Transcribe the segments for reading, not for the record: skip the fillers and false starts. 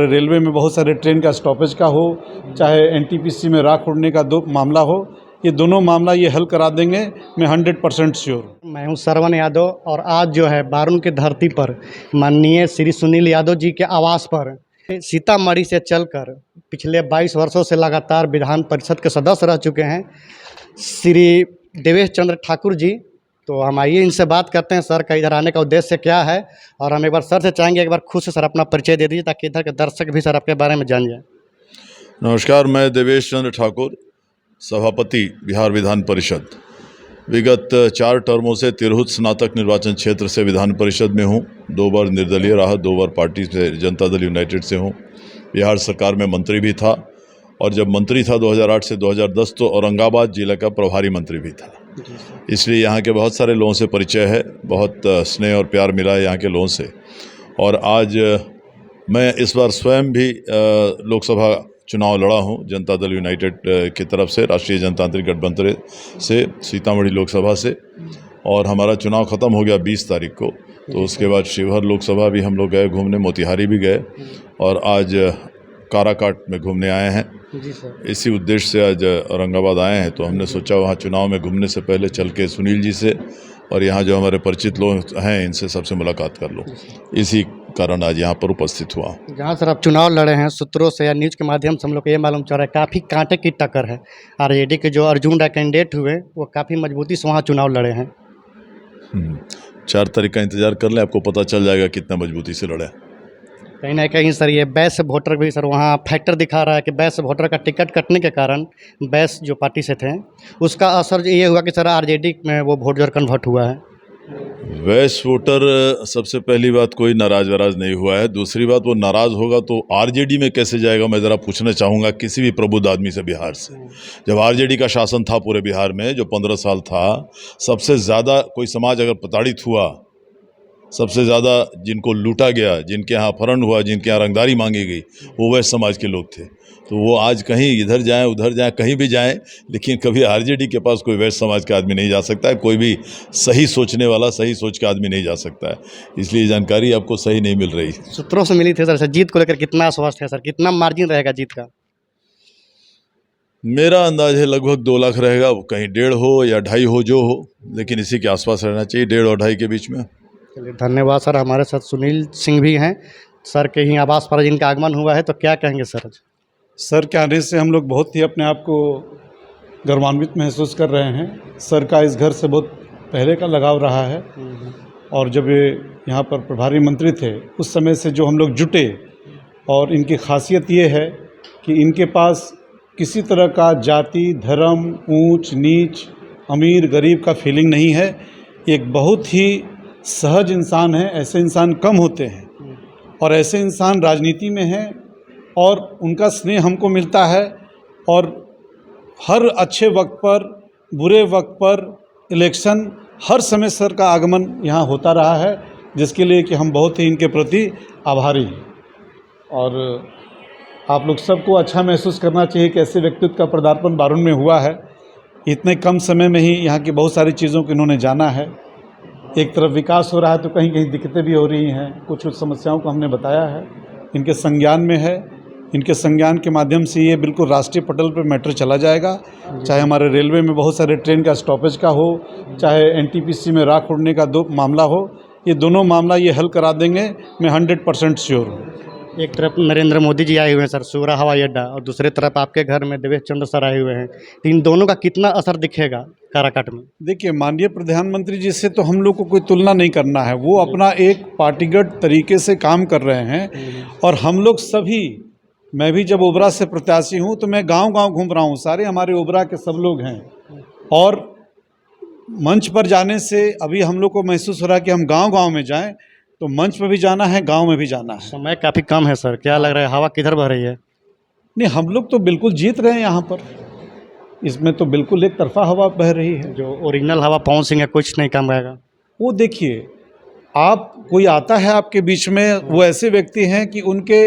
Railway में बहुत सारे ट्रेन का स्टॉपेज का हो, चाहे एनटीपीसी में राख उड़ने का दो मामला हो, ये दोनों मामला ये हल करा देंगे, मैं 100% श्योर हूँ। मैं हूं श्रवण यादव और आज जो है बारून की धरती पर माननीय श्री सुनील यादव जी के आवास पर सीतामढ़ी से चलकर पिछले 22 वर्षों से लगातार विधान परिषद के सदस्य रह चुके हैं श्री देवेश चंद्र ठाकुर जी। तो हम आइए इनसे बात करते हैं सर का इधर आने का उद्देश्य क्या है, और हम एक बार सर से चाहेंगे एक बार खुद से सर अपना परिचय दे दीजिए ताकि इधर के दर्शक भी सर आपके बारे में जान जाए। नमस्कार, मैं देवेश चंद्र ठाकुर, सभापति बिहार विधान परिषद। विगत 4 टर्मों से तिरहुत स्नातक निर्वाचन क्षेत्र से विधान परिषद में हूँ। 2 बार निर्दलीय रहा, 2 बार पार्टी से जनता दल यूनाइटेड से हूँ। बिहार सरकार में मंत्री भी था, और जब मंत्री था 2008 से 2010 तो औरंगाबाद जिला का प्रभारी मंत्री भी था। इसलिए यहाँ के बहुत सारे लोगों से परिचय है, बहुत स्नेह और प्यार मिला है यहाँ के लोगों से। और आज मैं इस बार स्वयं भी लोकसभा चुनाव लड़ा हूँ जनता दल यूनाइटेड की तरफ से, राष्ट्रीय जनतांत्रिक गठबंधन से, सीतामढ़ी लोकसभा से। और हमारा चुनाव ख़त्म हो गया 20 तारीख को। तो उसके बाद शिवहर लोकसभा भी हम लोग गए घूमने, मोतिहारी भी गए, और आज काराकाट में घूमने आए हैं। जी सर। इसी उद्देश्य से आज औरंगाबाद आए हैं। तो हमने सोचा वहाँ चुनाव में घूमने से पहले चल के सुनील जी से और यहाँ जो हमारे परिचित लोग हैं इनसे सबसे मुलाकात कर लो। इसी कारण आज यहाँ पर उपस्थित हुआ। जहाँ सर आप चुनाव लड़े हैं, सूत्रों से या न्यूज़ के माध्यम से हम लोग को ये मालूम चल रहा है काफ़ी कांटे की टक्कर है। आरजेडी के जो अर्जुन राय कैंडिडेट हुए वो काफ़ी मजबूती से वहाँ चुनाव लड़े हैं। 4 तारीख का इंतजार कर लें, आपको पता चल जाएगा कितना मजबूती से लड़े। कहीं ना कहीं सर ये बैस वोटर भी सर वहाँ फैक्टर दिखा रहा है कि बैस वोटर का टिकट कटने के कारण बैस जो पार्टी से थे उसका असर ये हुआ कि सर आरजेडी में वो वोट जो कन्वर्ट हुआ है। वैस वोटर, सबसे पहली बात कोई नाराज वराज नहीं हुआ है। दूसरी बात, वो नाराज़ होगा तो आरजेडी में कैसे जाएगा, मैं ज़रा पूछना चाहूँगा किसी भी प्रबुद्ध आदमी से बिहार से। जब आरजेडी का शासन था पूरे बिहार में जो 15 साल था, सबसे ज़्यादा कोई समाज अगर प्रताड़ित हुआ, सबसे ज़्यादा जिनको लूटा गया, जिनके यहाँ अपहरण हुआ, जिनके यहाँ रंगदारी मांगी गई, वो वैश्य समाज के लोग थे। तो वो आज कहीं इधर जाएं उधर जाएं, कहीं भी जाएं, लेकिन कभी आरजेडी के पास कोई वैश्य समाज का आदमी नहीं जा सकता है। कोई भी सही सोचने वाला, सही सोच का आदमी नहीं जा सकता है। इसलिए जानकारी आपको सही नहीं मिल रही। सूत्रों से मिली थी सर जीत को लेकर कितना आश्वस्त है सर, कितना मार्जिन रहेगा जीत का? मेरा अंदाज है लगभग 2 लाख रहेगा, कहीं 1.5 हो या 2.5 हो, जो हो, लेकिन इसी के आसपास रहना चाहिए, 1.5 और 2.5 के बीच में। चलिए धन्यवाद सर। हमारे साथ सुनील सिंह भी हैं, सर के ही आवास पर जिनका आगमन हुआ है, तो क्या कहेंगे सर? सर के आने से हम लोग बहुत ही अपने आप को गर्वान्वित महसूस कर रहे हैं। सर का इस घर से बहुत पहले का लगाव रहा है, और जब ये यहाँ पर प्रभारी मंत्री थे उस समय से जो हम लोग जुटे, और इनकी खासियत ये है कि इनके पास किसी तरह का जाति, धर्म, ऊंच नीच, अमीर गरीब का फीलिंग नहीं है। एक बहुत ही सहज इंसान है। ऐसे इंसान कम होते हैं, और ऐसे इंसान राजनीति में हैं, और उनका स्नेह हमको मिलता है। और हर अच्छे वक्त पर, बुरे वक्त पर, इलेक्शन, हर समय सर का आगमन यहाँ होता रहा है, जिसके लिए कि हम बहुत ही इनके प्रति आभारी हैं। और आप लोग सबको अच्छा महसूस करना चाहिए कि ऐसे व्यक्तित्व का पदार्पण बारून में हुआ है। इतने कम समय में ही यहाँ की बहुत सारी चीज़ों को इन्होंने जाना है। एक तरफ विकास हो रहा है तो कहीं कहीं दिक्कतें भी हो रही हैं। कुछ समस्याओं को हमने बताया है, इनके संज्ञान में है। इनके संज्ञान के माध्यम से ये बिल्कुल राष्ट्रीय पटल पर मैटर चला जाएगा। चाहे हमारे रेलवे में बहुत सारे ट्रेन का स्टॉपेज का हो, चाहे एनटीपीसी में राख उड़ने का दो मामला हो, ये दोनों मामला ये हल करा देंगे, मैं 100% श्योर हूँ। एक तरफ नरेंद्र मोदी जी आए हुए हैं सर, सूरा हवाई अड्डा, और दूसरे तरफ आपके घर में देवेश चंद्र सर आए हुए हैं। तो इन दोनों का कितना असर दिखेगा काराकाट में? देखिए, माननीय प्रधानमंत्री जी से तो हम लोग को कोई तुलना नहीं करना है। वो अपना एक पार्टीगत तरीके से काम कर रहे हैं, और हम लोग सभी, मैं भी जब ओबरा से प्रत्याशी हूँ तो मैं गांव-गांव घूम रहा हूँ। सारे हमारे ओबरा के सब लोग हैं, और मंच पर जाने से अभी हम लोग को महसूस हो रहा है कि हम गांव-गांव में जाएं, तो मंच पर भी जाना है, गांव में भी जाना है। समय काफ़ी कम है सर, क्या लग रहा है हवा किधर बह रही है? नहीं, हम लोग तो बिल्कुल जीत रहे हैं यहाँ पर। इसमें तो बिल्कुल एक तरफा हवा बह रही है। जो ओरिजिनल हवा पवन सिंह है, कुछ नहीं कम रहेगा। वो देखिए, आप कोई आता है आपके बीच में, वो ऐसे व्यक्ति हैं कि उनके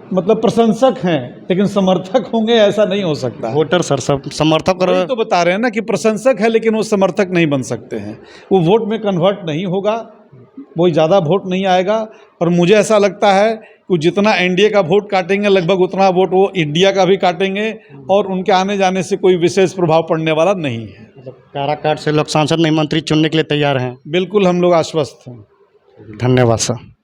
मतलब प्रशंसक हैं, लेकिन समर्थक होंगे ऐसा नहीं हो सकता। वोटर सर सब समर्थक वही तो बता रहे हैं ना कि प्रशंसक है लेकिन वो समर्थक नहीं बन सकते हैं। वो वोट में कन्वर्ट नहीं होगा। वो ज़्यादा वोट नहीं आएगा। और मुझे ऐसा लगता है कि जितना एनडीए का वोट काटेंगे लगभग उतना वोट वो इंडिया का भी काटेंगे, और उनके आने जाने से कोई विशेष प्रभाव पड़ने वाला नहीं है। मतलब काराकाट से लोग सांसद नहीं मंत्री चुनने के लिए तैयार हैं। बिल्कुल हम लोग आश्वस्त हैं। धन्यवाद सर।